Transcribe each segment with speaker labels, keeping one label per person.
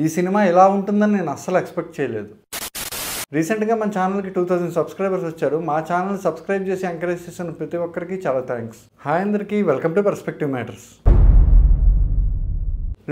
Speaker 1: ఈ సినిమా ఎలా ఉంటుందని నేను అస్సలు ఎక్స్పెక్ట్ చేయలేదు. రీసెంట్గా మన ఛానల్కి 2000 సబ్స్క్రైబర్స్ వచ్చారు. మా ఛానల్ సబ్స్క్రైబ్ చేసి ఎంకరేజ్ చేసిన ప్రతి ఒక్కరికి చాలా థ్యాంక్స్. హాయ్ అందరికీ, welcome to perspective matters.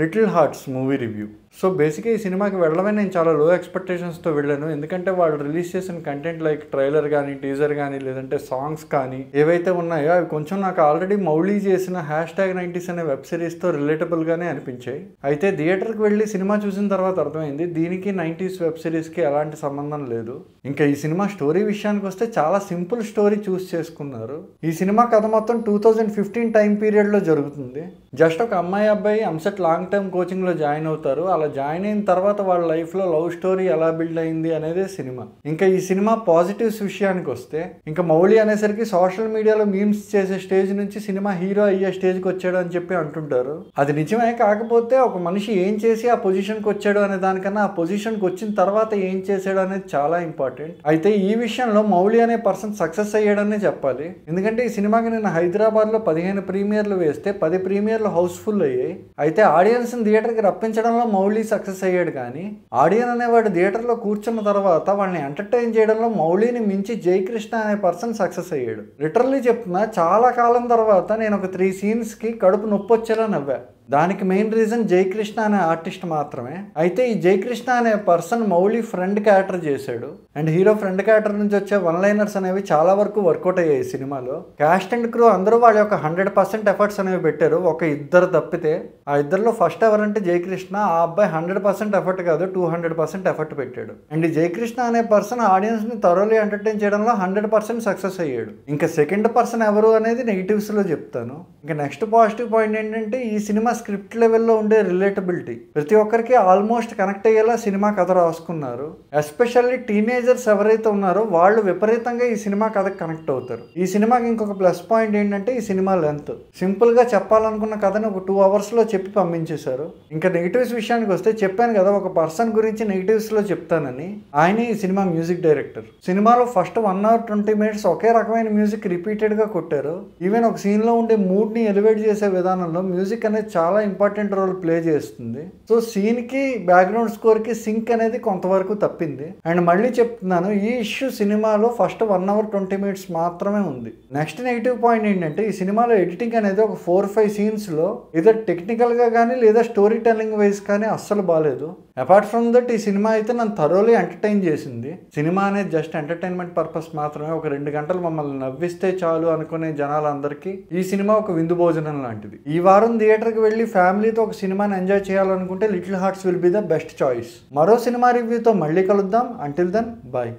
Speaker 1: Little hearts movie review. So బేసిక్గా ఈ సినిమాకి వెళ్ళడమే నేను చాలా లో ఎక్స్పెక్టేషన్స్తో వెళ్ళాను. ఎందుకంటే వాళ్ళు రిలీజ్ చేసిన కంటెంట్ లైక్ ట్రైలర్ కానీ, టీజర్ కానీ, లేదంటే సాంగ్స్ కానీ ఏవైతే ఉన్నాయో అవి కొంచెం నాకు ఆల్రెడీ మౌళీ చేసిన #90s అనే వెబ్ సిరీస్తో రిలేటబుల్గానే అనిపించాయి. అయితే థియేటర్కి వెళ్ళి సినిమా చూసిన తర్వాత అర్థమైంది దీనికి 90s వెబ్ సిరీస్కి ఎలాంటి సంబంధం లేదు. ఇంకా ఈ సినిమా స్టోరీ విషయానికి వస్తే చాలా సింపుల్ స్టోరీ చూస్ చేసుకున్నారు. ఈ సినిమా కథ మొత్తం 2015 టైం పీరియడ్లో జరుగుతుంది. జస్ట్ ఒక అమ్మాయి అబ్బాయి ఎంసెట్ లాంగ్ టర్మ్ కోచింగ్లో జాయిన్ అవుతారు. అలా జాయిన్ అయిన తర్వాత వాళ్ళ లైఫ్లో లవ్ స్టోరీ ఎలా బిల్డ్ అయింది అనేది సినిమా. ఇంకా ఈ సినిమా పాజిటివ్స్ విషయానికి వస్తే ఇంకా మౌళి అనేసరికి సోషల్ మీడియాలో మీమ్స్ చేసే స్టేజ్ నుంచి సినిమా హీరో అయ్యే స్టేజ్కి వచ్చాడు అని చెప్పి అంటుంటారు. అది నిజమే. కాకపోతే ఒక మనిషి ఏం చేసి ఆ పొజిషన్కి వచ్చాడు అనే దానికన్నా ఆ పొజిషన్కి వచ్చిన తర్వాత ఏం చేశాడు అనేది చాలా ఇంపార్టెంట్. అయితే ఈ విషయంలో మౌళి అనే పర్సన్ సక్సెస్ అయ్యాడనే చెప్పాలి. ఎందుకంటే ఈ సినిమాకి నేను హైదరాబాద్లో 15 ప్రీమియర్లు వేస్తే 10 ప్రీమియర్లు హౌస్ఫుల్ అయ్యాయి. అయితే ఆడియన్స్ని థియేటర్కి రప్పించడంలో మౌళి సక్సెస్ అయ్యాడు, కానీ ఆడియన్ అనేవాడు థియేటర్లో కూర్చున్న తర్వాత వాళ్ళని ఎంటర్టైన్ చేయడంలో మౌళిని మించి జయకృష్ణ అనే పర్సన్ సక్సెస్ అయ్యాడు. లిటరల్లీ చెప్తున్నా, చాలా కాలం తర్వాత నేను ఒక 3 సీన్స్కి కడుపు నొప్పి వచ్చేలా నవ్వా. దానికి మెయిన్ రీజన్ జయకృష్ణ అనే ఆర్టిస్ట్ మాత్రమే. అయితే ఈ జయకృష్ణ అనే పర్సన్ మౌళి ఫ్రెండ్ క్యారెక్టర్ చేశాడు. అండ్ హీరో ఫ్రెండ్ క్యారెక్టర్ నుంచి వచ్చే వన్ లైనర్స్ అనేవి చాలా వరకు వర్కౌట్ అయ్యాయి సినిమాలో. క్యాస్ట్ అండ్ క్రూ అందరూ వాళ్ళ యొక్క 100% ఎఫర్ట్స్ అనేవి పెట్టారు, ఒక ఇద్దరు తప్పితే. ఆ ఇద్దరిలో ఫస్ట్ ఎవరంటే జయకృష్ణ. ఆ అబ్బాయి 100% ఎఫర్ట్ కాదు, 200% ఎఫర్ట్ పెట్టాడు. అండ్ ఈ జయకృష్ణ అనే పర్సన్ ఆడియన్స్ ని థరోలీ ఎంటర్టైన్ చేయడంలో 100% సక్సెస్ అయ్యాడు. ఇంకా సెకండ్ పర్సన్ ఎవరు అనేది నెగిటివ్స్ లో చెప్తాను. ఇంకా నెక్స్ట్ పాజిటివ్ పాయింట్ ఏంటంటే ఈ సినిమా స్క్రిప్ట్ లెవెల్లో ఉండే రిలేటబిలిటీ. ప్రతి ఒక్కరికి ఆల్మోస్ట్ కనెక్ట్ అయ్యేలా సినిమా కథ రాసుకున్నారు. ఎస్పెషల్లీ టీనేజర్స్ ఎవరైతే ఉన్నారో వాళ్ళు విపరీతంగా ఈ సినిమా కథకు కనెక్ట్ అవుతారు. ఈ సినిమాకి ఇంకొక ప్లస్ పాయింట్ ఏంటంటే ఈ సినిమా లెంత్. సింపుల్ గా చెప్పాలనుకున్న కథని ఒక 2 hours లో చెప్పి పంపించేశారు. ఇంకా నెగిటివ్స్ విషయానికి వస్తే చెప్పాను కదా ఒక పర్సన్ గురించి నెగిటివ్స్ లో చెప్తానని. ఆయనే ఈ సినిమా మ్యూజిక్ డైరెక్టర్. సినిమాలో ఫస్ట్ 1 hour 20 minutes ఒకే రకమైన మ్యూజిక్ రిపీటెడ్ గా కొట్టారు. ఈవెన్ ఒక సీన్ లో ఉండే మూడ్ ని ఎలివేట్ చేసే విధానంలో మ్యూజిక్ అనేది చాలా ఇంపార్టెంట్ రోల్ ప్లే చేస్తుంది. సో సీన్ కి బ్యాక్గ్రౌండ్ స్కోర్ కి సింక్ అనేది కొంతవరకు తప్పింది. అండ్ మళ్ళీ చెప్తున్నాను, ఈ ఇష్యూ సినిమాలో ఫస్ట్ 1 hour 20 minutes మాత్రమే ఉంది. నెక్స్ట్ నెగిటివ్ పాయింట్ ఏంటంటే ఈ సినిమాలో ఎడిటింగ్ అనేది ఒక 4-5 సీన్స్ లో ఇదర్ టెక్నికల్ గా కానీ లేదా స్టోరీ టెల్లింగ్ వైజ్ కానీ అస్సలు బాగాలేదు. అపార్ట్ ఫ్రమ్ దట్ ఈ సినిమా అయితే నన్ను థరోలీ ఎంటర్టైన్ చేసింది. సినిమా అనేది జస్ట్ ఎంటర్టైన్మెంట్ పర్పస్ మాత్రమే. ఒక 2 గంటలు మమ్మల్ని నవ్విస్తే చాలు అనుకునే జనాలందరికీ ఈ సినిమా ఒక విందు భోజనం లాంటిది. ఈ వారం థియేటర్కి వెళ్ళి ఫ్యామిలీతో ఒక సినిమాని ఎంజాయ్ చేయాలనుకుంటే Little Hearts will be the best choice. మరో సినిమా రివ్యూతో మళ్ళీ కలుద్దాం. Until then, bye.